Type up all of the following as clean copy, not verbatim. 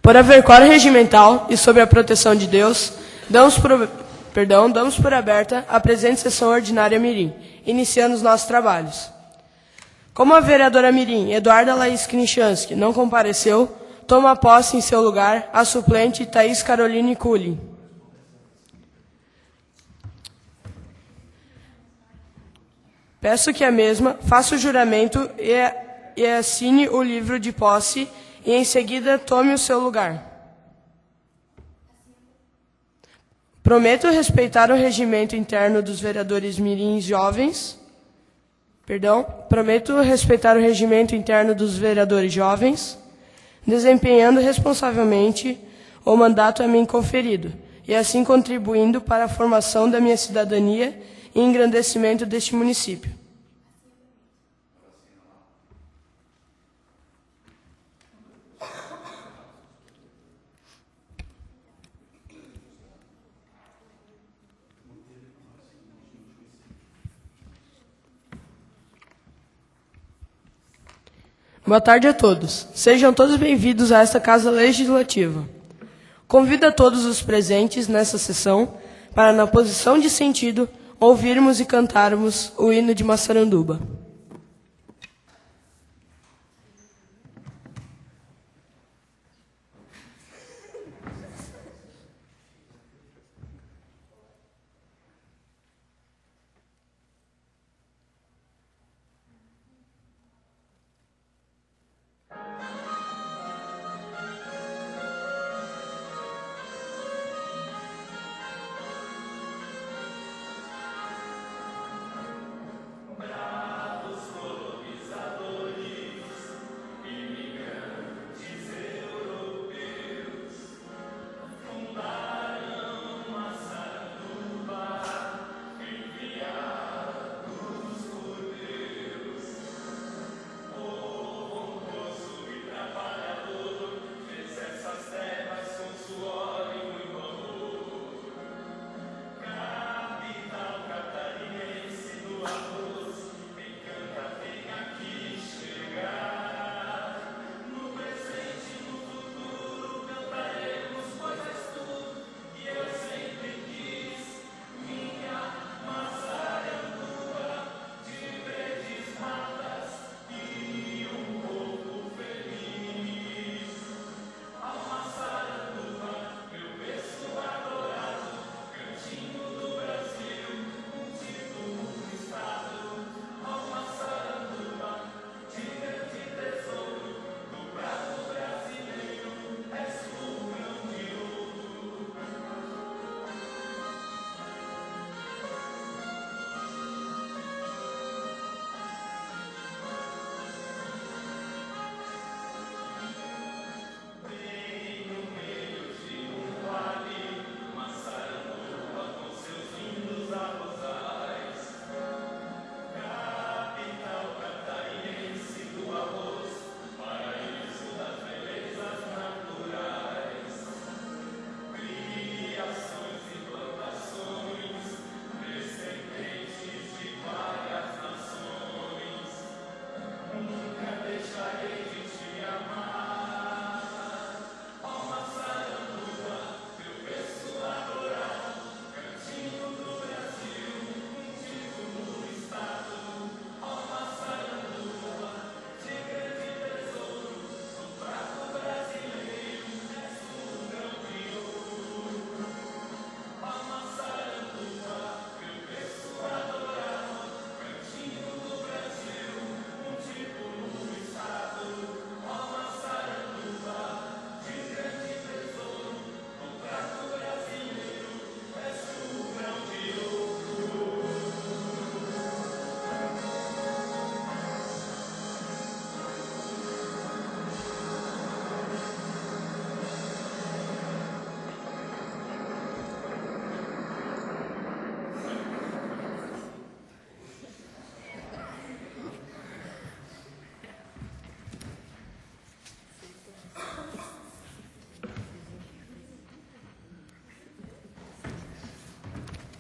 Por haver quórum regimental e sob a proteção de Deus, damos por aberta a presente sessão ordinária mirim, iniciando os nossos trabalhos. Como a vereadora mirim, Eduarda Laís Krinchanski, não compareceu, toma posse em seu lugar a suplente Thaís Caroline Culli. Peço que a mesma faça o juramento e assine o livro de posse e, em seguida, tome o seu lugar. Prometo respeitar o regimento interno dos vereadores mirins jovens. Prometo respeitar o regimento interno dos vereadores jovens, desempenhando responsavelmente o mandato a mim conferido, e assim contribuindo para a formação da minha cidadania e engrandecimento deste município. Boa tarde a todos. Sejam todos bem-vindos a esta Casa Legislativa. Convido a todos os presentes nessa sessão para, na posição de sentido, ouvirmos e cantarmos o hino de Massaranduba.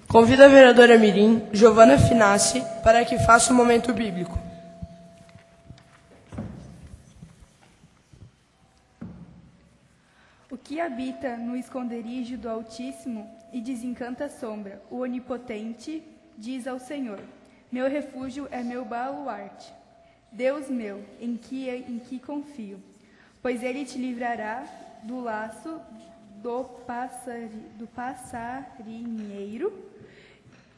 Convido a vereadora mirim, Giovana Finassi, para que faça o momento bíblico. que habita no esconderijo do Altíssimo e desencanta a sombra, o Onipotente diz ao Senhor: meu refúgio é meu baluarte. Deus meu, em que confio. Pois ele te livrará do laço do passarinheiro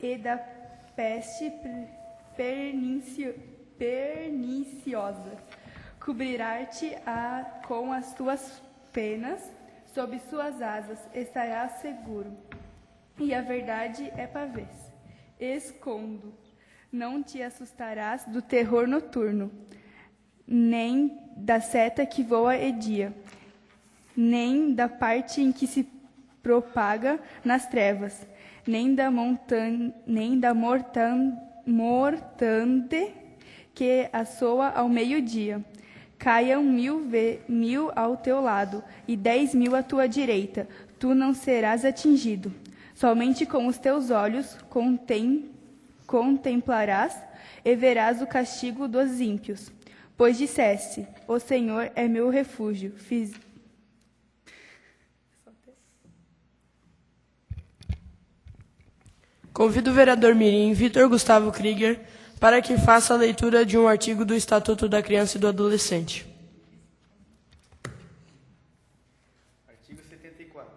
e da peste perniciosa. Cobrirá-te com as tuas penas, sob suas asas estarás seguro. E a verdade é pavês. Escondo. Não te assustarás do terror noturno, nem da seta que voa de dia, nem da parte em que se propaga nas trevas, nem da mortande que assoa ao meio-dia. Caiam 1000 ao teu lado e 10.000 à tua direita, tu não serás atingido. Somente com os teus olhos contemplarás e verás o castigo dos ímpios. Pois disseste: o Senhor é meu refúgio. Convido o vereador mirim Vitor Gustavo Krieger para que faça a leitura de um artigo do Estatuto da Criança e do Adolescente. Artigo 74.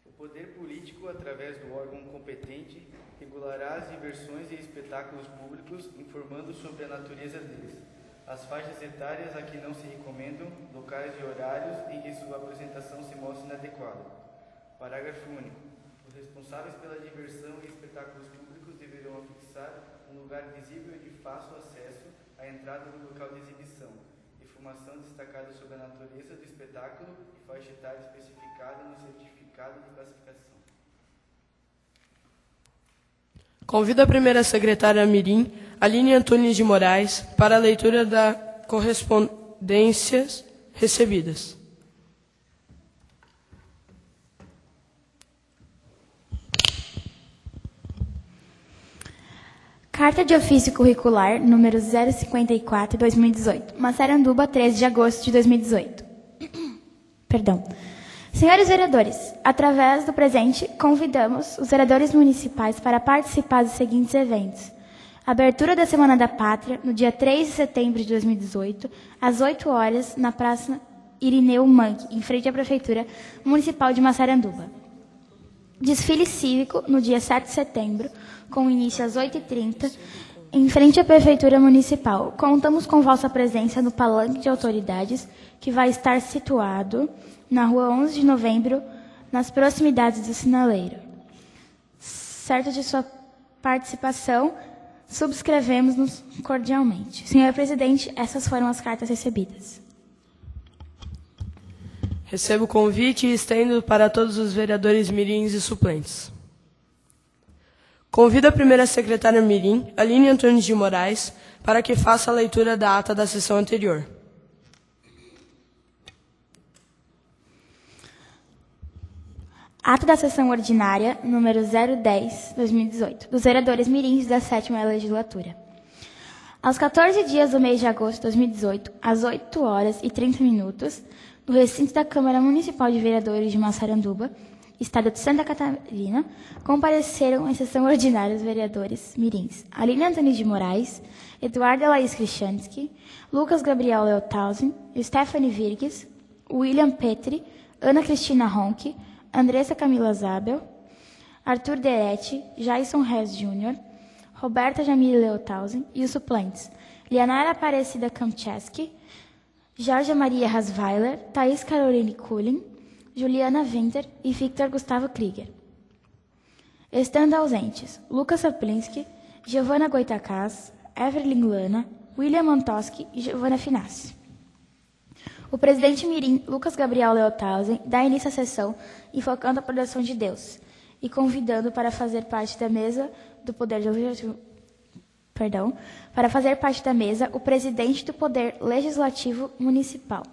O poder político, através do órgão competente, regulará as diversões e espetáculos públicos, informando sobre a natureza deles, as faixas etárias a que não se recomendam, locais e horários em que sua apresentação se mostre inadequada. Parágrafo único. Os responsáveis pela diversão e espetáculos públicos deverão afixar um lugar visível e de fácil acesso à entrada do local de exibição, informação destacada sobre a natureza do espetáculo e faixa etária especificada no certificado de classificação. Convido a primeira secretária mirim, Aline Antunes de Moraes, para a leitura das correspondências recebidas. Carta de ofício curricular, número 054, 2018. Massaranduba, 13 de agosto de 2018. Perdão. Senhores vereadores, através do presente, convidamos os vereadores municipais para participar dos seguintes eventos. Abertura da Semana da Pátria, no dia 3 de setembro de 2018, às 8 horas, na Praça Irineu Manque, em frente à Prefeitura Municipal de Massaranduba. Desfile cívico, no dia 7 de setembro, com início às 8h30, em frente à Prefeitura Municipal. Contamos com vossa presença no Palanque de Autoridades, que vai estar situado na Rua 11 de Novembro, nas proximidades do Sinaleiro. Certo de sua participação, subscrevemos-nos cordialmente. Senhor Presidente, essas foram as cartas recebidas. Recebo o convite e estendo para todos os vereadores mirins e suplentes. Convido a primeira secretária mirim, Aline Antunes de Moraes, para que faça a leitura da ata da sessão anterior. Ata da sessão ordinária, número 010/2018, dos vereadores mirins da 7ª legislatura. Aos 14 dias do mês de agosto de 2018, às 8h30, no recinto da Câmara Municipal de Vereadores de Massaranduba, Estado de Santa Catarina, compareceram em sessão ordinária os vereadores mirins Aline Antunes de Moraes, Eduardo Laís Krichansky, Lucas Gabriel Leothausen, Stephanie Virgues, William Petri, Ana Cristina Ronque, Andressa Camila Zabel, Arthur Deretti, Jason Rez Jr., Roberta Jamile Leothausen e os suplentes Lianara Aparecida Kamcheski, Jorge Maria Hasweiler, Thaís Caroline Kulin, Juliana Winter e Victor Gustavo Krieger. Estando ausentes, Lucas Saplinski, Giovanna Goitacás, Evelyn Lana, William Montoski e Giovanna Finassi. O presidente mirim, Lucas Gabriel Leothausen, dá início à sessão invocando a proteção de Deus e convidando para fazer parte da mesa do Poder Legislativo, para fazer parte da mesa o presidente do Poder Legislativo Municipal,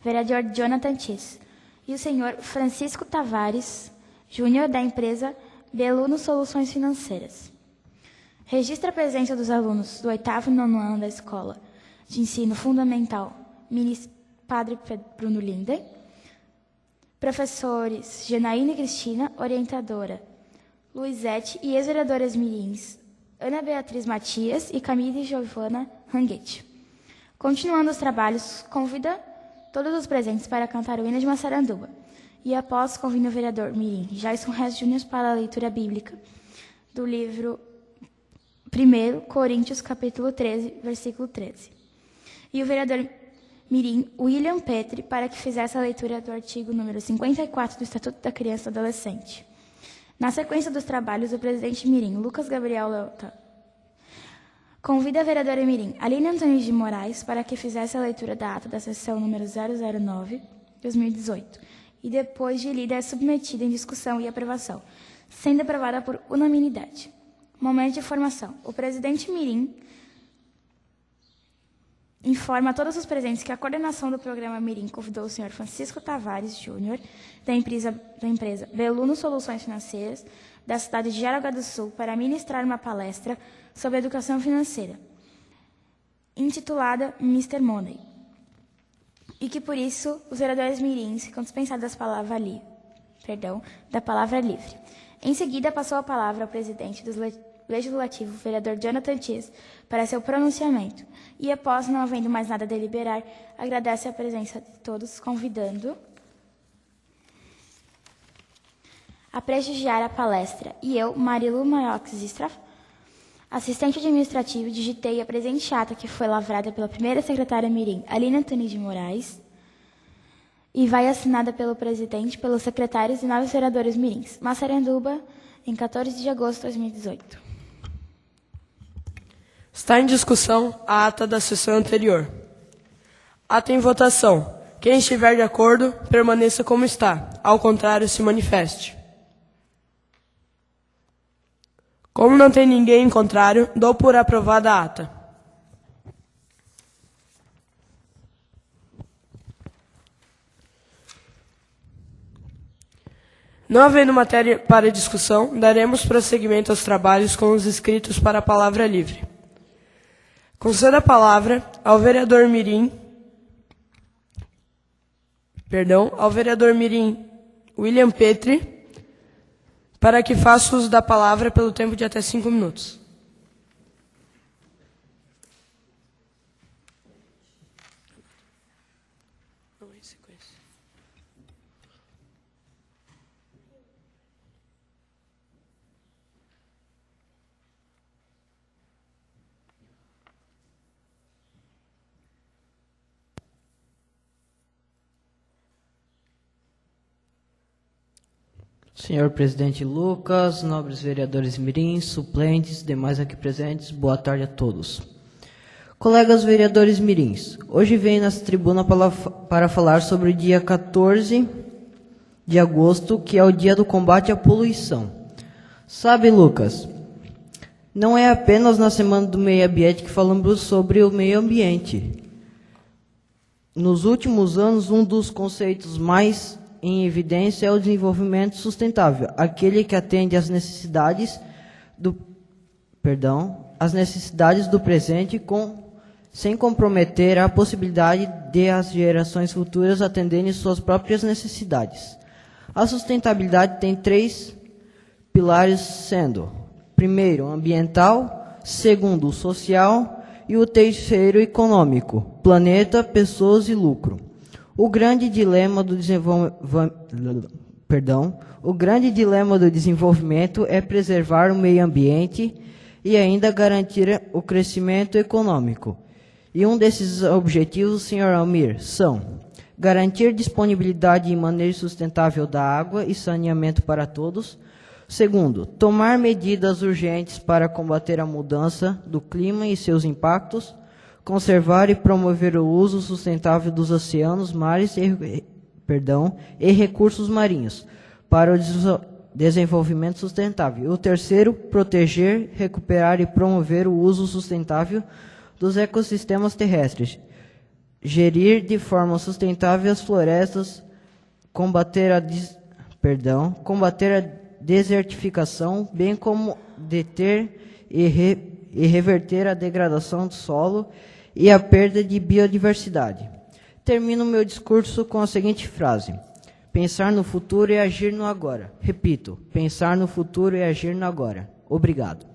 vereador Jonathan Tis, e o senhor Francisco Tavares Júnior, da empresa Beluno Soluções Financeiras. Registra a presença dos alunos do 8º e 9º ano da Escola de Ensino Fundamental Padre Bruno Linder, Professores Janaína Cristina, orientadora Luizete e ex-vereadoras mirins Ana Beatriz Matias e Camille Giovana Ranguete. Continuando os trabalhos, convida todos os presentes para cantar o hino de Massaranduba. E após, convida o vereador mirim Jason Rez Júnior para a leitura bíblica do livro 1 Coríntios, capítulo 13, versículo 13. E o vereador mirim William Petri para que fizesse a leitura do artigo número 54 do Estatuto da Criança e do Adolescente. Na sequência dos trabalhos, o presidente mirim Lucas Gabriel Leota convida a vereadora mirim Aline Antônio de Moraes para que fizesse a leitura da ata da sessão número 009/2018 e depois de lida é submetida em discussão e aprovação, sendo aprovada por unanimidade. Momento de informação. O presidente mirim informa a todos os presentes que a coordenação do programa mirim convidou o senhor Francisco Tavares Júnior, da empresa Beluno Soluções Financeiras, da cidade de Jaraguá do Sul, para ministrar uma palestra sobre educação financeira, intitulada Mr. Money, e que, por isso, os vereadores mirins ficam dispensados da palavra livre. Em seguida, passou a palavra ao presidente do Legislativo, vereador Jonathan Tis, para seu pronunciamento. E, após, não havendo mais nada a deliberar, agradece a presença de todos, convidando a prestigiar a palestra. E eu, Marilu Maiox Straff, assistente administrativo, digitei a presente ata que foi lavrada pela primeira secretária mirim, Aline Antônio de Moraes, e vai assinada pelo presidente, pelos secretários e 9 vereadores mirins. Massaranduba, em 14 de agosto de 2018. Está em discussão a ata da sessão anterior. Ata em votação. Quem estiver de acordo, permaneça como está. Ao contrário, se manifeste. Como não tem ninguém em contrário, dou por aprovada a ata. Não havendo matéria para discussão, daremos prosseguimento aos trabalhos com os inscritos para a palavra livre. Concedo a palavra ao vereador mirim William Petri, para que faça uso da palavra pelo tempo de até 5 minutos. Senhor presidente Lucas, nobres vereadores mirins, suplentes, demais aqui presentes, boa tarde a todos. Colegas vereadores mirins, hoje venho nessa tribuna para falar sobre o dia 14 de agosto, que é o dia do combate à poluição. Sabe, Lucas, não é apenas na Semana do Meio Ambiente que falamos sobre o meio ambiente. Nos últimos anos, um dos conceitos mais em evidência é o desenvolvimento sustentável, aquele que atende às necessidades do presente sem comprometer a possibilidade de as gerações futuras atenderem suas próprias necessidades. A sustentabilidade tem 3 pilares, sendo: primeiro, ambiental; segundo, social; e o terceiro, econômico: planeta, pessoas e lucro. O grande dilema do desenvolvimento é preservar o meio ambiente e ainda garantir o crescimento econômico. E um desses objetivos, Sr. Almir, são: garantir disponibilidade e manejo sustentável da água e saneamento para todos. Segundo, tomar medidas urgentes para combater a mudança do clima e seus impactos. Conservar e promover o uso sustentável dos oceanos, mares e recursos marinhos para o desenvolvimento sustentável. O terceiro, proteger, recuperar e promover o uso sustentável dos ecossistemas terrestres. Gerir de forma sustentável as florestas, combater a desertificação, bem como deter e reverter a degradação do solo e a perda de biodiversidade. Termino meu discurso com a seguinte frase: Pensar no futuro e agir no agora. Repito, pensar no futuro e agir no agora. Obrigado.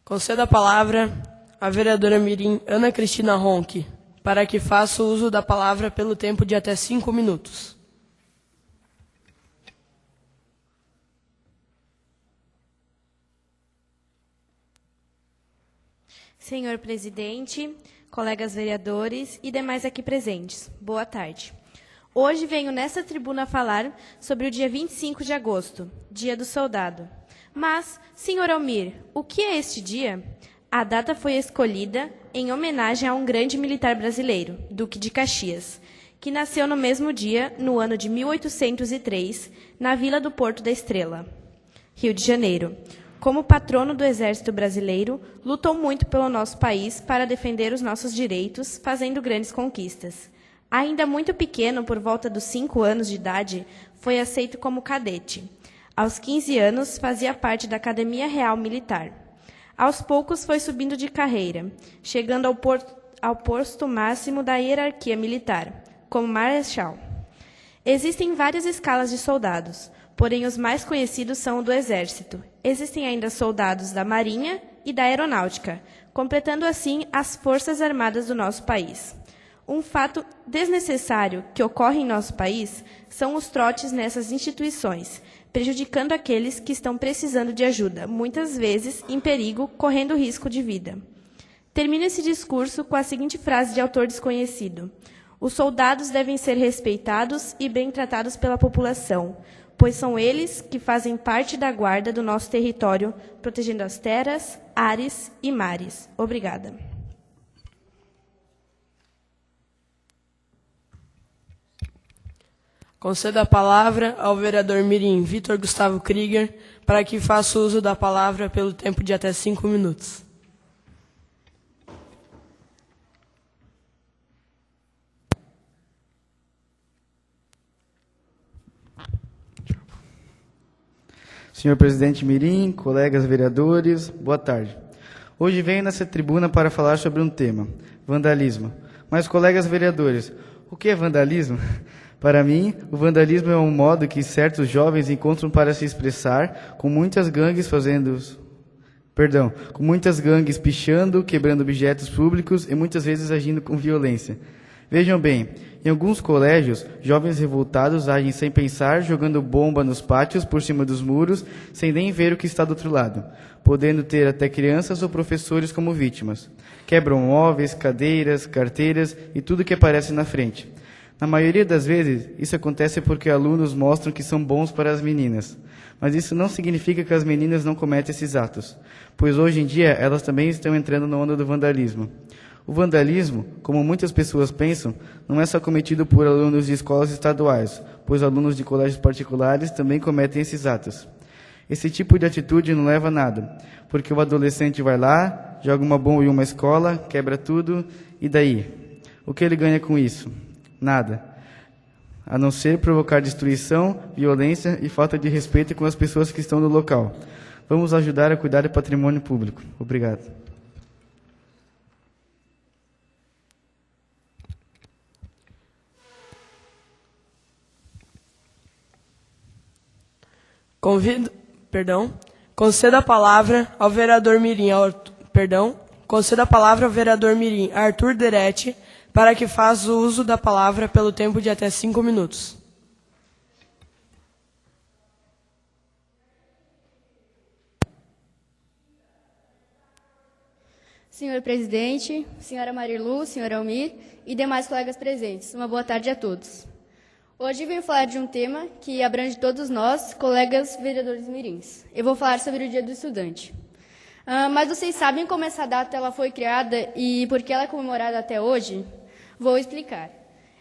Conceda a palavra à vereadora mirim Ana Cristina Ronque, para que faça o uso da palavra pelo tempo de até 5 minutos. Senhor presidente, colegas vereadores e demais aqui presentes, boa tarde. Hoje venho nesta tribuna falar sobre o dia 25 de agosto, Dia do Soldado. Mas, senhor Almir, o que é este dia? A data foi escolhida em homenagem a um grande militar brasileiro, Duque de Caxias, que nasceu no mesmo dia, no ano de 1803, na Vila do Porto da Estrela, Rio de Janeiro. Como patrono do Exército Brasileiro, lutou muito pelo nosso país para defender os nossos direitos, fazendo grandes conquistas. Ainda muito pequeno, por volta dos 5 anos de idade, foi aceito como cadete. Aos 15 anos, fazia parte da Academia Real Militar. Aos poucos, foi subindo de carreira, chegando ao posto máximo da hierarquia militar, como marechal. Existem várias escalas de soldados, porém os mais conhecidos são o do Exército. Existem ainda soldados da Marinha e da Aeronáutica, completando assim as Forças Armadas do nosso país. Um fato desnecessário que ocorre em nosso país são os trotes nessas instituições, prejudicando aqueles que estão precisando de ajuda, muitas vezes em perigo, correndo risco de vida. Termino esse discurso com a seguinte frase de autor desconhecido: os soldados devem ser respeitados e bem tratados pela população, pois são eles que fazem parte da guarda do nosso território, protegendo as terras, ares e mares. Obrigada. Conceda a palavra ao vereador mirim Vitor Gustavo Krieger, para que faça uso da palavra pelo tempo de até 5 minutos. Senhor presidente mirim, colegas vereadores, boa tarde. Hoje venho nessa tribuna para falar sobre um tema, vandalismo. Mas, colegas vereadores, o que é vandalismo? Para mim, o vandalismo é um modo que certos jovens encontram para se expressar, com muitas gangues pichando, quebrando objetos públicos e muitas vezes agindo com violência. Vejam bem, em alguns colégios, jovens revoltados agem sem pensar, jogando bomba nos pátios por cima dos muros, sem nem ver o que está do outro lado, podendo ter até crianças ou professores como vítimas. Quebram móveis, cadeiras, carteiras e tudo que aparece na frente. Na maioria das vezes, isso acontece porque alunos mostram que são bons para as meninas. Mas isso não significa que as meninas não cometem esses atos, pois hoje em dia elas também estão entrando na onda do vandalismo. O vandalismo, como muitas pessoas pensam, não é só cometido por alunos de escolas estaduais, pois alunos de colégios particulares também cometem esses atos. Esse tipo de atitude não leva a nada, porque o adolescente vai lá, joga uma bomba em uma escola, quebra tudo, e daí? O que ele ganha com isso? Nada, a não ser provocar destruição, violência e falta de respeito com as pessoas que estão no local. Vamos ajudar a cuidar do patrimônio público. Obrigado. Conceda a palavra ao vereador mirim, Arthur Deretti, para que faça o uso da palavra pelo tempo de até 5 minutos. Senhor presidente, senhora Marilu, senhor Almir e demais colegas presentes, uma boa tarde a todos. Hoje venho falar de um tema que abrange todos nós, colegas vereadores mirins. Eu vou falar sobre o Dia do Estudante. Mas vocês sabem como essa data ela foi criada e por que ela é comemorada até hoje? Vou explicar.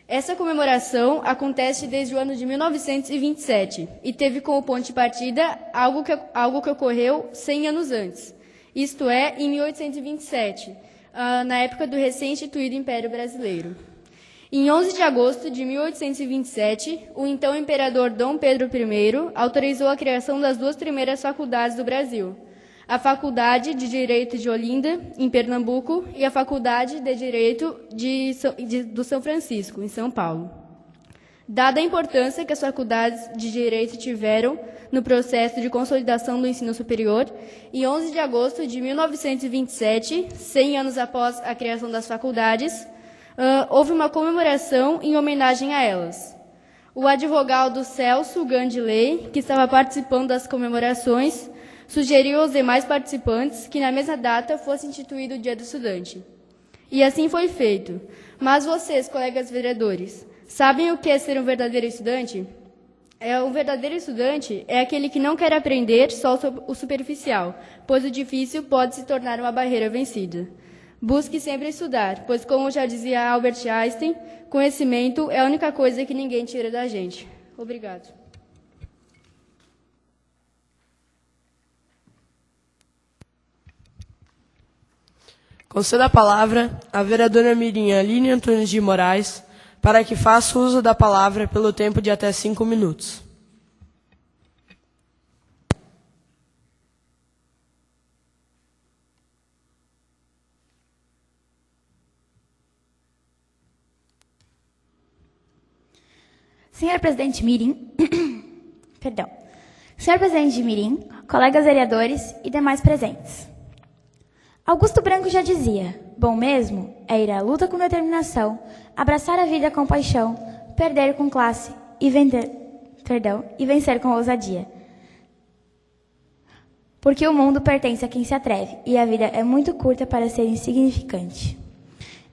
Essa comemoração acontece desde o ano de 1927 e teve como ponto de partida algo que ocorreu 100 anos antes. Isto é, em 1827, na época do recém-instituído Império Brasileiro. Em 11 de agosto de 1827, o então imperador Dom Pedro I autorizou a criação das 2 primeiras faculdades do Brasil, a Faculdade de Direito de Olinda, em Pernambuco, e a Faculdade de Direito do São Francisco, em São Paulo. Dada a importância que as faculdades de Direito tiveram no processo de consolidação do ensino superior, em 11 de agosto de 1927, 100 anos após a criação das faculdades, houve uma comemoração em homenagem a elas. O advogado Celso Gandilei, que estava participando das comemorações, sugeriu aos demais participantes que na mesma data fosse instituído o Dia do Estudante. E assim foi feito. Mas vocês, colegas vereadores, sabem o que é ser um verdadeiro estudante? Um verdadeiro estudante é aquele que não quer aprender só o superficial, pois o difícil pode se tornar uma barreira vencida. Busque sempre estudar, pois, como já dizia Albert Einstein, conhecimento é a única coisa que ninguém tira da gente. Obrigado. Conceda a palavra à vereadora Mirim Aline Antunes de Moraes, para que faça uso da palavra pelo tempo de até 5 minutos. Senhor presidente Mirim, Senhor presidente Mirim, colegas vereadores e demais presentes. Augusto Branco já dizia, bom mesmo é ir à luta com determinação, abraçar a vida com paixão, perder com classe e vencer com ousadia. Porque o mundo pertence a quem se atreve e a vida é muito curta para ser insignificante.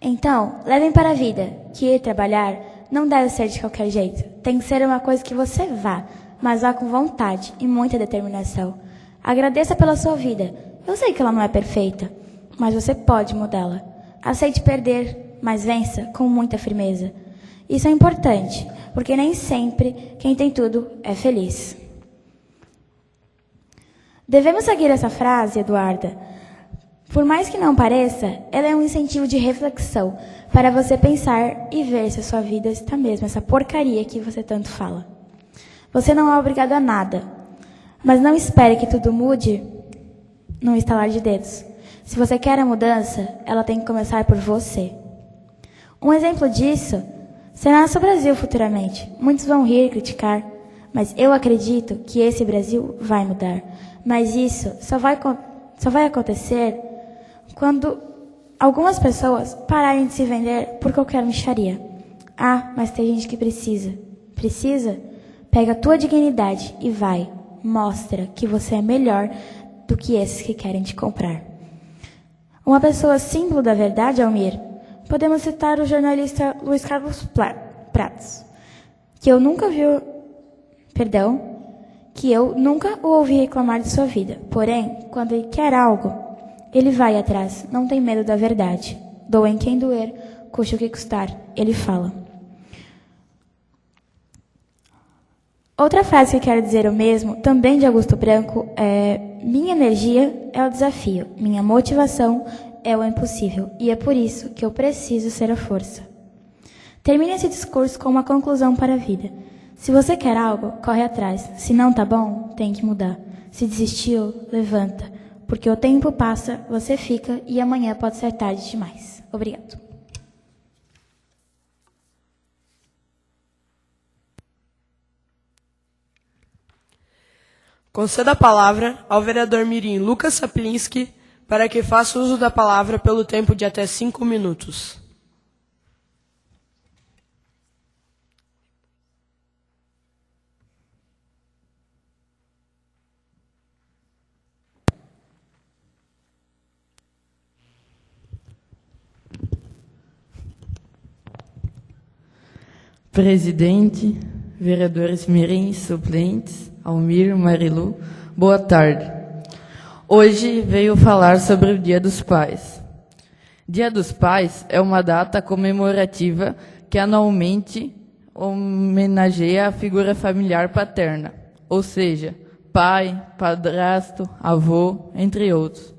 Então, levem para a vida que ir trabalhar não deve ser de qualquer jeito. Tem que ser uma coisa que você vá, mas vá com vontade e muita determinação. Agradeça pela sua vida. Eu sei que ela não é perfeita, mas você pode mudá-la. Aceite perder, mas vença com muita firmeza. Isso é importante, porque nem sempre quem tem tudo é feliz. Devemos seguir essa frase, Eduarda. Por mais que não pareça, ela é um incentivo de reflexão para você pensar e ver se a sua vida está mesmo essa porcaria que você tanto fala. Você não é obrigado a nada, mas não espere que tudo mude num estalar de dedos. Se você quer a mudança, ela tem que começar por você. Um exemplo disso será nosso Brasil futuramente. Muitos vão rir e criticar, mas eu acredito que esse Brasil vai mudar. Mas isso só vai acontecer quando algumas pessoas pararem de se vender por qualquer mixaria. Ah, mas tem gente que precisa. Precisa? Pega a tua dignidade e vai. Mostra que você é melhor do que esses que querem te comprar. Uma pessoa símbolo da verdade, Almir, podemos citar o jornalista Luiz Carlos Prates, que eu nunca o ouvi reclamar de sua vida. Porém, quando ele quer algo, ele vai atrás, não tem medo da verdade. Doa em quem doer, custe o que custar, ele fala. Outra frase que quero dizer o mesmo, também de Augusto Branco, é: minha energia é o desafio, minha motivação é o impossível, e é por isso que eu preciso ser a força. Termine esse discurso com uma conclusão para a vida. Se você quer algo, corre atrás. Se não tá bom, tem que mudar. Se desistiu, levanta. Porque o tempo passa, você fica e amanhã pode ser tarde demais. Obrigado. Conceda a palavra ao vereador Mirim Lucas Saplinski para que faça uso da palavra pelo tempo de até 5 minutos. Presidente, vereadores Mirim, suplentes, Almir, Marilu, boa tarde. Hoje veio falar sobre o Dia dos Pais. Dia dos Pais é uma data comemorativa que anualmente homenageia a figura familiar paterna, ou seja, pai, padrasto, avô, entre outros.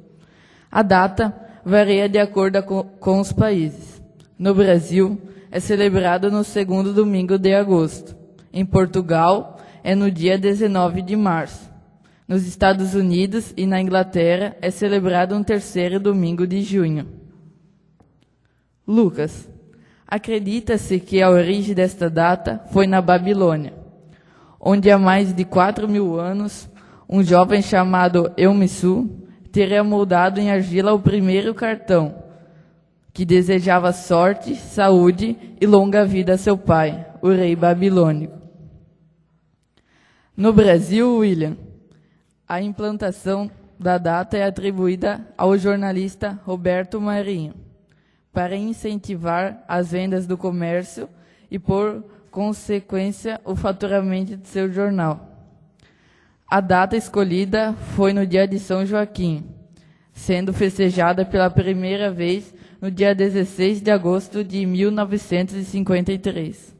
A data varia de acordo com os países. No Brasil, é celebrado no segundo domingo de agosto. Em Portugal, é no dia 19 de março. Nos Estados Unidos e na Inglaterra é celebrado um terceiro domingo de junho. Lucas. Acredita-se que a origem desta data foi na Babilônia, onde há mais de 4.000 anos, um jovem chamado Eumissu teria moldado em argila o primeiro cartão, que desejava sorte, saúde e longa vida a seu pai, o rei babilônico. No Brasil, William, a implantação da data é atribuída ao jornalista Roberto Marinho, para incentivar as vendas do comércio e, por consequência, o faturamento de seu jornal. A data escolhida foi no dia de São Joaquim, sendo festejada pela primeira vez no dia 16 de agosto de 1953.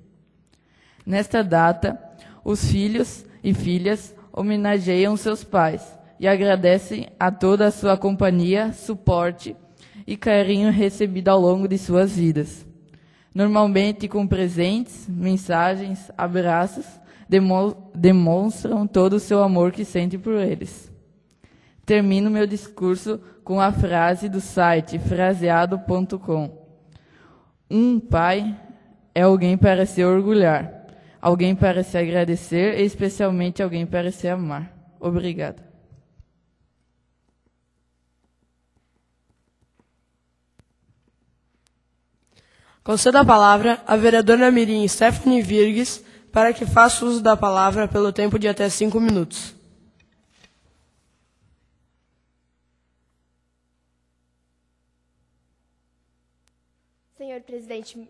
Nesta data, os filhos e filhas homenageiam seus pais e agradecem a toda a sua companhia, suporte e carinho recebido ao longo de suas vidas. Normalmente com presentes, mensagens, abraços, demonstram todo o seu amor que sente por eles. Termino meu discurso com a frase do site fraseado.com. Um pai é alguém para se orgulhar, alguém para se agradecer e especialmente alguém para se amar. Obrigada. Concedo a palavra à vereadora mirim Stephanie Virgues para que faça uso da palavra pelo tempo de até 5 minutos. Senhor presidente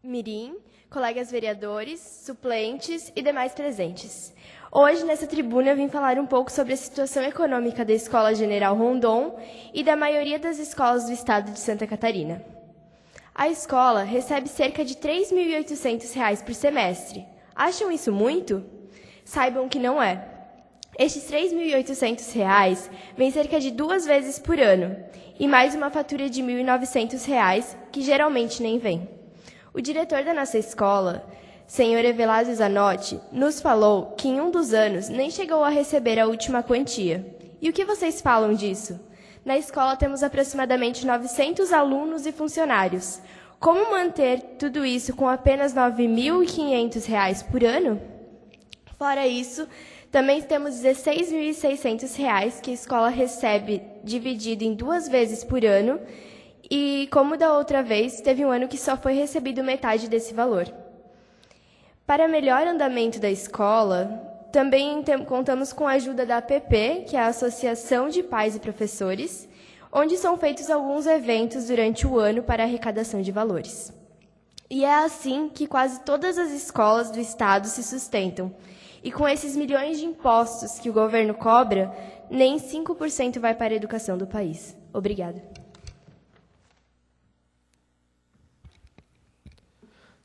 mirim, colegas vereadores, suplentes e demais presentes. Hoje, nessa tribuna, eu vim falar um pouco sobre a situação econômica da Escola General Rondon e da maioria das escolas do estado de Santa Catarina. A escola recebe cerca de R$ 3.800 por semestre. Acham isso muito? Saibam que não é. Estes R$ 3.800 vêm cerca de 2 vezes por ano, e mais uma fatura de R$ 1.900, que geralmente nem vem. O diretor da nossa escola, senhor Evelásio Zanotti, nos falou que em um dos anos nem chegou a receber a última quantia. E o que vocês falam disso? Na escola temos aproximadamente 900 alunos e funcionários. Como manter tudo isso com apenas R$ 9.500 por ano? Fora isso, também temos R$ 16.600 que a escola recebe dividido em 2 vezes por ano e, como da outra vez, teve um ano que só foi recebido metade desse valor. Para melhor andamento da escola, também contamos com a ajuda da APP, que é a Associação de Pais e Professores, onde são feitos alguns eventos durante o ano para arrecadação de valores. E é assim que quase todas as escolas do estado se sustentam. E com esses milhões de impostos que o governo cobra, nem 5% vai para a educação do país. Obrigada.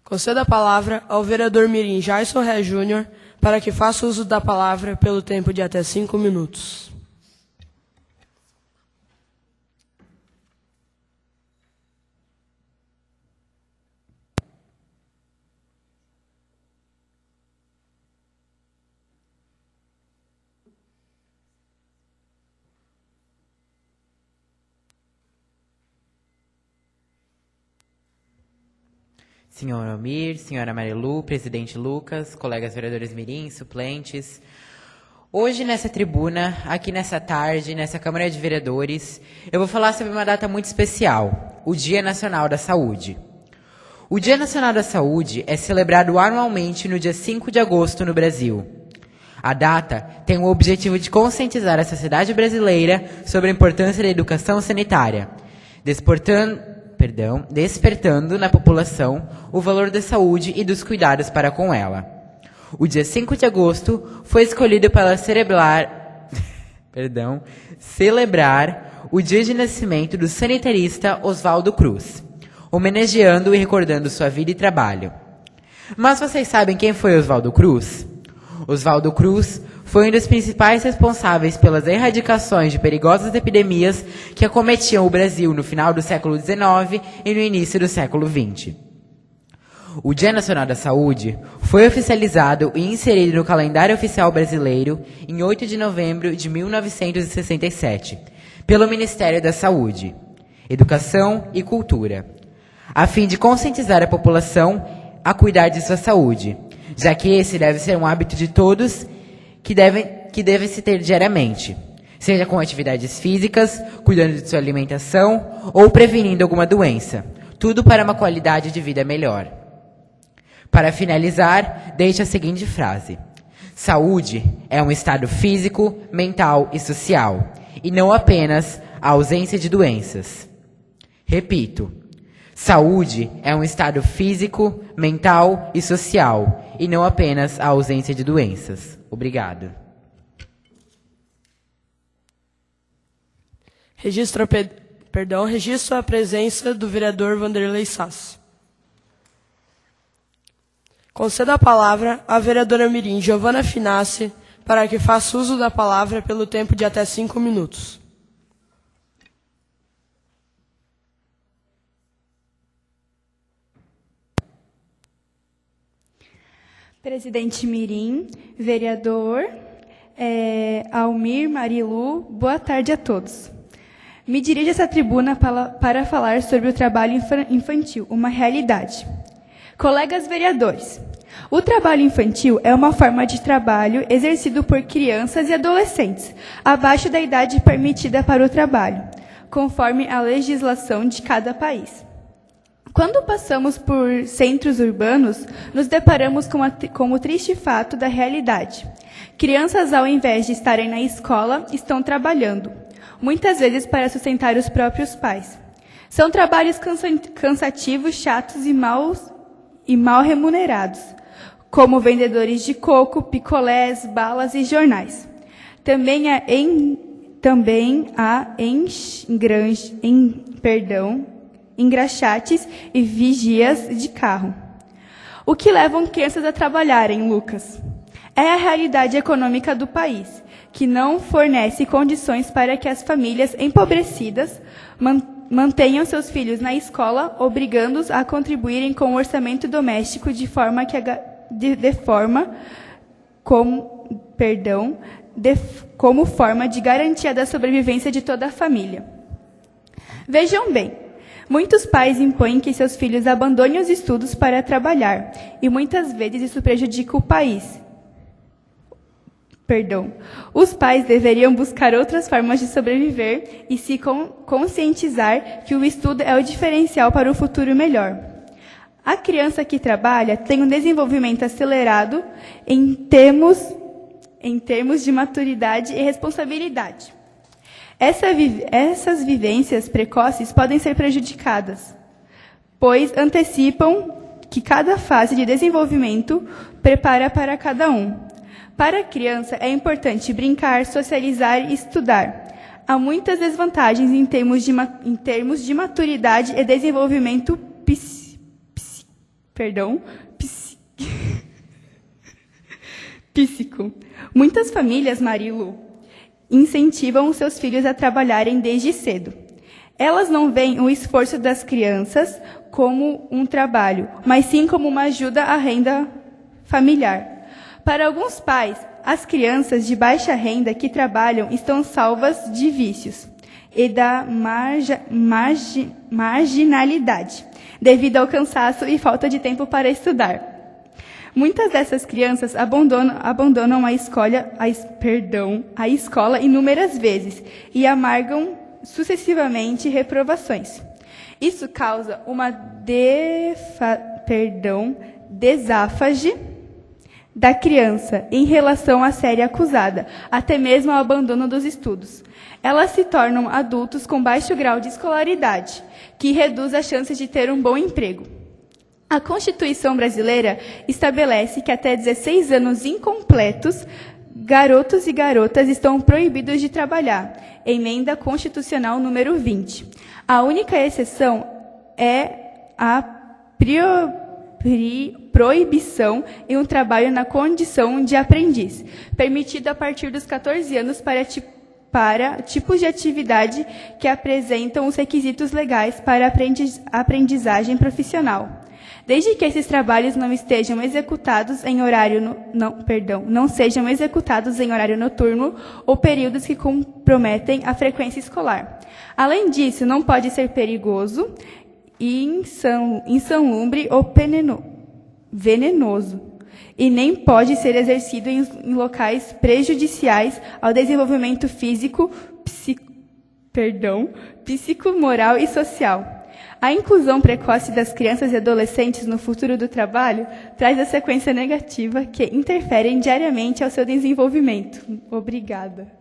Concedo a palavra ao vereador mirim Jason Ré Júnior para que faça uso da palavra pelo tempo de até 5 minutos. Senhor Almir, senhora Marilu, presidente Lucas, colegas vereadores mirim, suplentes. Hoje, nessa tribuna, aqui nessa tarde, nessa Câmara de Vereadores, eu vou falar sobre uma data muito especial, o Dia Nacional da Saúde. O Dia Nacional da Saúde é celebrado anualmente no dia 5 de agosto no Brasil. A data tem o objetivo de conscientizar a sociedade brasileira sobre a importância da educação sanitária, despertando na população o valor da saúde e dos cuidados para com ela. O dia 5 de agosto foi escolhido para celebrar o dia de nascimento do sanitarista Oswaldo Cruz, homenageando e recordando sua vida e trabalho. Mas vocês sabem quem foi Oswaldo Cruz? Oswaldo Cruz foi um dos principais responsáveis pelas erradicações de perigosas epidemias que acometiam o Brasil no final do século XIX e no início do século XX. O Dia Nacional da Saúde foi oficializado e inserido no calendário oficial brasileiro em 8 de novembro de 1967, pelo Ministério da Saúde, Educação e Cultura, a fim de conscientizar a população a cuidar de sua saúde, já que esse deve ser um hábito de todos que deve se ter diariamente, seja com atividades físicas, cuidando de sua alimentação ou prevenindo alguma doença, tudo para uma qualidade de vida melhor. Para finalizar, deixo a seguinte frase: saúde é um estado físico, mental e social, e não apenas a ausência de doenças. Repito, saúde é um estado físico, mental e social, e não apenas a ausência de doenças. Obrigado. Registro a presença do vereador Vanderlei Sassi. Concedo a palavra à vereadora mirim Giovana Finassi para que faça uso da palavra pelo tempo de até 5 minutos. Presidente mirim, vereador Almir, Marilu, boa tarde a todos. Me dirijo a essa tribuna para falar sobre o trabalho infantil, uma realidade. Colegas vereadores, o trabalho infantil é uma forma de trabalho exercido por crianças e adolescentes, abaixo da idade permitida para o trabalho, conforme a legislação de cada país. Quando passamos por centros urbanos, nos deparamos com o triste fato da realidade. Crianças, ao invés de estarem na escola, estão trabalhando, muitas vezes para sustentar os próprios pais. São trabalhos cansativos, chatos e mal remunerados, como vendedores de coco, picolés, balas e jornais. Também há engraxates e vigias de carro. O que levam crianças a trabalharem, Lucas? É a realidade econômica do país, que não fornece condições para que as famílias empobrecidas mantenham seus filhos na escola, obrigando-os a contribuírem com o orçamento doméstico como forma de garantia da sobrevivência de toda a família. Vejam bem, muitos pais impõem que seus filhos abandonem os estudos para trabalhar, e muitas vezes isso prejudica o país. Os pais deveriam buscar outras formas de sobreviver e se conscientizar que o estudo é o diferencial para um futuro melhor. A criança que trabalha tem um desenvolvimento acelerado em termos de maturidade e responsabilidade. Essas vivências precoces podem ser prejudicadas, pois antecipam que cada fase de desenvolvimento prepara para cada um. Para a criança, é importante brincar, socializar e estudar. Há muitas desvantagens em termos de maturidade e desenvolvimento psíquico. Muitas famílias, Marilu, incentivam seus filhos a trabalharem desde cedo. Elas não veem o esforço das crianças como um trabalho, mas sim como uma ajuda à renda familiar. Para alguns pais, as crianças de baixa renda que trabalham estão salvas de vícios e da marginalidade, devido ao cansaço e falta de tempo para estudar. Muitas dessas crianças abandonam a escola inúmeras vezes e amargam sucessivamente reprovações. Isso causa uma desáfage da criança em relação à série acusada, até mesmo ao abandono dos estudos. Elas se tornam adultos com baixo grau de escolaridade, que reduz a chance de ter um bom emprego. A Constituição brasileira estabelece que até 16 anos incompletos, garotos e garotas estão proibidos de trabalhar. Emenda Constitucional número 20. A única exceção é a proibição em um trabalho na condição de aprendiz, permitido a partir dos 14 anos para tipos de atividade que apresentam os requisitos legais para aprendizagem profissional. desde que esses trabalhos não estejam executados em horário não sejam executados em horário noturno ou períodos que comprometem a frequência escolar. Além disso, não pode ser perigoso, insalubre ou venenoso, e nem pode ser exercido em locais prejudiciais ao desenvolvimento físico, psicomoral e social. A inclusão precoce das crianças e adolescentes no futuro do trabalho traz a sequência negativa que interferem diariamente ao seu desenvolvimento. Obrigada.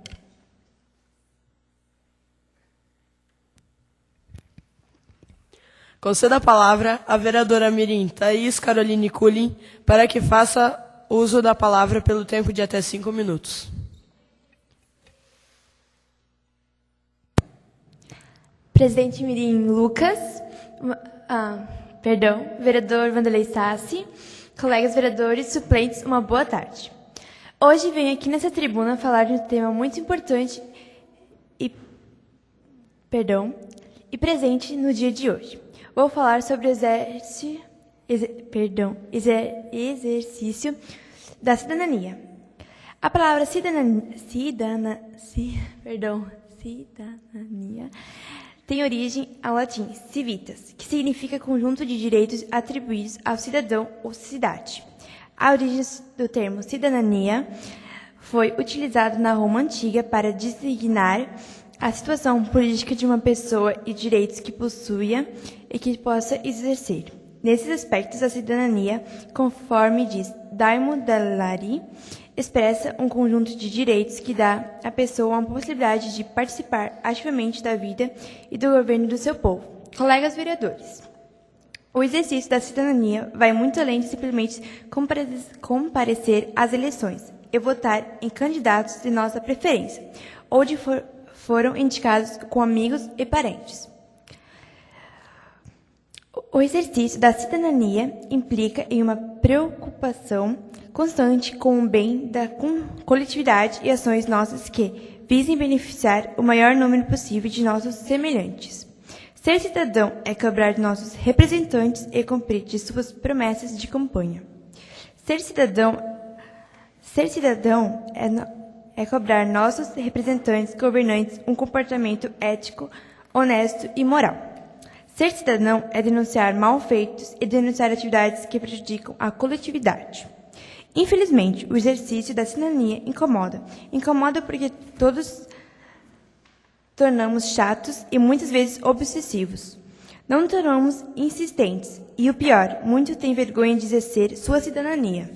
Concedo a palavra à vereadora Mirim Thaís Caroline Cullen para que faça uso da palavra pelo tempo de até 5 minutos. Presidente Mirim Lucas, vereador Vanderlei Sassi, colegas vereadores, suplentes, uma boa tarde. Hoje venho aqui nessa tribuna falar de um tema muito importante e presente no dia de hoje. Vou falar sobre o exercício da cidadania. A palavra cidadania tem origem ao latim civitas, que significa conjunto de direitos atribuídos ao cidadão ou cidade. A origem do termo cidadania foi utilizado na Roma Antiga para designar a situação política de uma pessoa e direitos que possuía e que possa exercer. Nesses aspectos, a cidadania, conforme diz Daimo Dallari, expressa um conjunto de direitos que dá à pessoa a possibilidade de participar ativamente da vida e do governo do seu povo. Colegas vereadores, o exercício da cidadania vai muito além de simplesmente comparecer às eleições e votar em candidatos de nossa preferência, ou de foram indicados com amigos e parentes. O exercício da cidadania implica em uma preocupação constante com o bem da coletividade e ações nossas que visem beneficiar o maior número possível de nossos semelhantes. Ser cidadão é cobrar de nossos representantes e cumprir de suas promessas de campanha. Ser cidadão é cobrar nossos representantes governantes um comportamento ético, honesto e moral. Ser cidadão é denunciar mal-feitos e denunciar atividades que prejudicam a coletividade. Infelizmente, o exercício da cidadania incomoda. Incomoda porque todos tornamos chatos e muitas vezes obsessivos. Não tornamos insistentes e, o pior, muitos têm vergonha de exercer sua cidadania.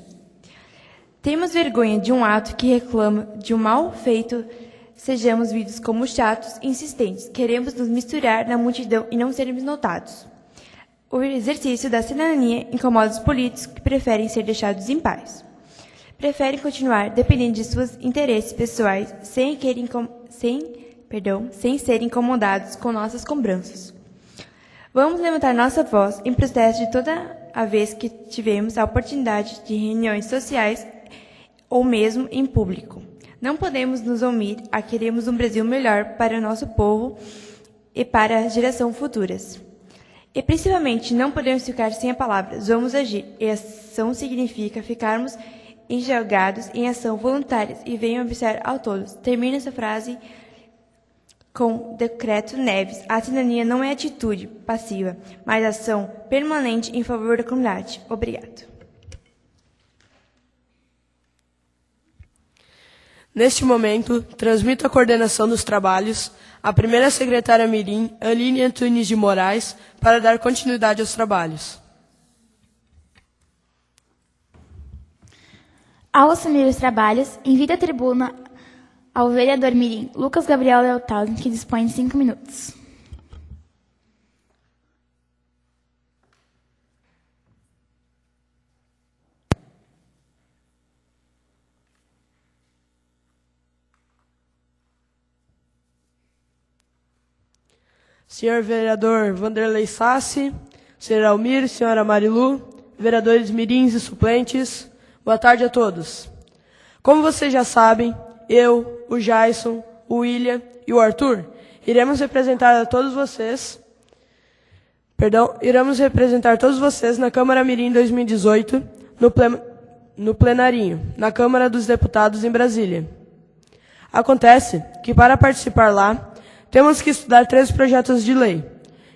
Temos vergonha de um ato que reclama de um mal feito, sejamos vistos como chatos e insistentes. Queremos nos misturar na multidão e não sermos notados. O exercício da cidadania incomoda os políticos que preferem ser deixados em paz. Preferem continuar dependendo de seus interesses pessoais sem serem incomodados com nossas cobranças. Vamos levantar nossa voz em protesto de toda a vez que tivemos a oportunidade de reuniões sociais ou mesmo em público. Não podemos nos omir a queremos um Brasil melhor para o nosso povo e para as gerações futuras. E principalmente não podemos ficar sem a palavra, vamos agir. E ação significa ficarmos engajados em ação voluntária e venham observar a todos. Termino essa frase com Decreto Neves. A cidadania não é atitude passiva, mas ação permanente em favor da comunidade. Obrigado. Neste momento, transmito a coordenação dos trabalhos à primeira secretária Mirim, Aline Antunes de Moraes, para dar continuidade aos trabalhos. Ao assumir os trabalhos, envio a tribuna ao vereador Mirim, Lucas Gabriel Leotal, que dispõe de 5 minutos. Senhor vereador Vanderlei Sassi, senhor Almir, senhora Marilu, vereadores mirins e suplentes, boa tarde a todos. Como vocês já sabem, eu, o Jason, o William e o Arthur iremos representar a todos vocês iremos representar todos vocês na Câmara Mirim 2018, no plenarinho, na Câmara dos Deputados em Brasília. Acontece que, para participar lá, temos que estudar 3 projetos de lei,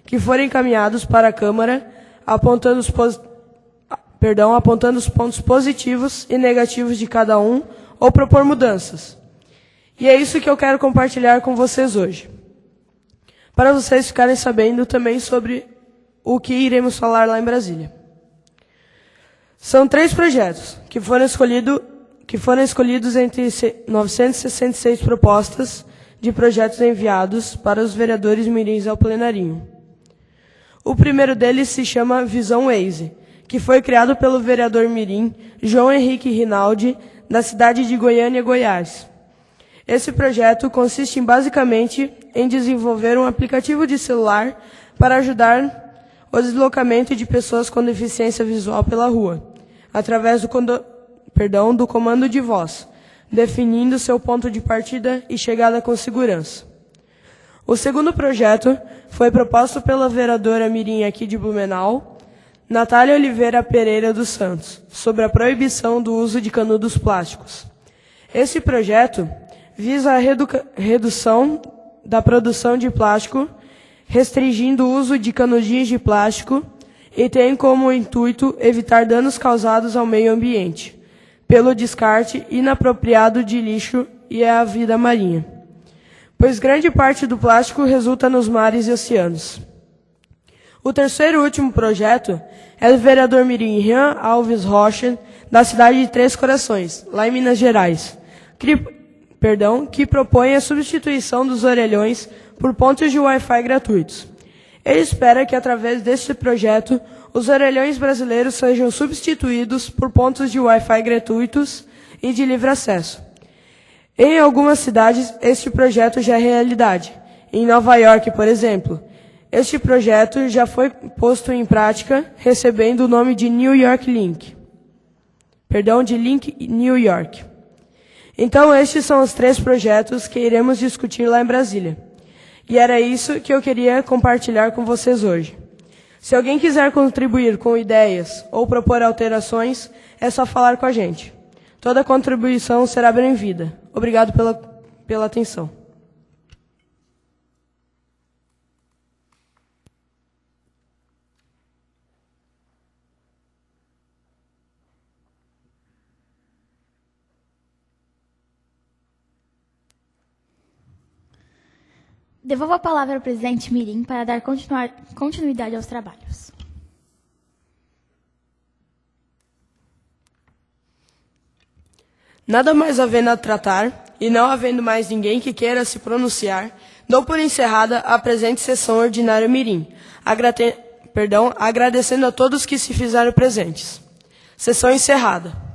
que foram encaminhados para a Câmara, apontando os pontos positivos e negativos de cada um, ou propor mudanças. E é isso que eu quero compartilhar com vocês hoje, para vocês ficarem sabendo também sobre o que iremos falar lá em Brasília. São 3 projetos que foram escolhidos entre 966 propostas de projetos enviados para os vereadores mirins ao plenarinho. O primeiro deles se chama Visão Waze, que foi criado pelo vereador mirim João Henrique Rinaldi, da cidade de Goiânia, Goiás. Esse projeto consiste basicamente em desenvolver um aplicativo de celular para ajudar o deslocamento de pessoas com deficiência visual pela rua, através do comando de voz, definindo seu ponto de partida e chegada com segurança. O segundo projeto foi proposto pela vereadora mirim aqui de Blumenau, Natália Oliveira Pereira dos Santos, sobre a proibição do uso de canudos plásticos. Esse projeto visa a redução da produção de plástico, restringindo o uso de canudinhos de plástico e tem como intuito evitar danos causados ao meio ambiente, pelo descarte inapropriado de lixo e à vida marinha, pois grande parte do plástico resulta nos mares e oceanos. O terceiro e último projeto é do vereador mirim Rian Alves Rocha, da cidade de Três Corações, lá em Minas Gerais, que propõe a substituição dos orelhões por pontos de Wi-Fi gratuitos. Ele espera que, através deste projeto, os orelhões brasileiros sejam substituídos por pontos de Wi-Fi gratuitos e de livre acesso. Em algumas cidades, este projeto já é realidade. Em Nova York, por exemplo, este projeto já foi posto em prática, recebendo o nome de New York Link. De Link New York. Então, estes são os 3 projetos que iremos discutir lá em Brasília. E era isso que eu queria compartilhar com vocês hoje. Se alguém quiser contribuir com ideias ou propor alterações, é só falar com a gente. Toda contribuição será bem-vinda. Obrigado pela atenção. Devolvo a palavra ao presidente mirim para dar continuidade aos trabalhos. Nada mais havendo a tratar, e não havendo mais ninguém que queira se pronunciar, dou por encerrada a presente sessão ordinária mirim, agradecendo a todos que se fizeram presentes. Sessão encerrada.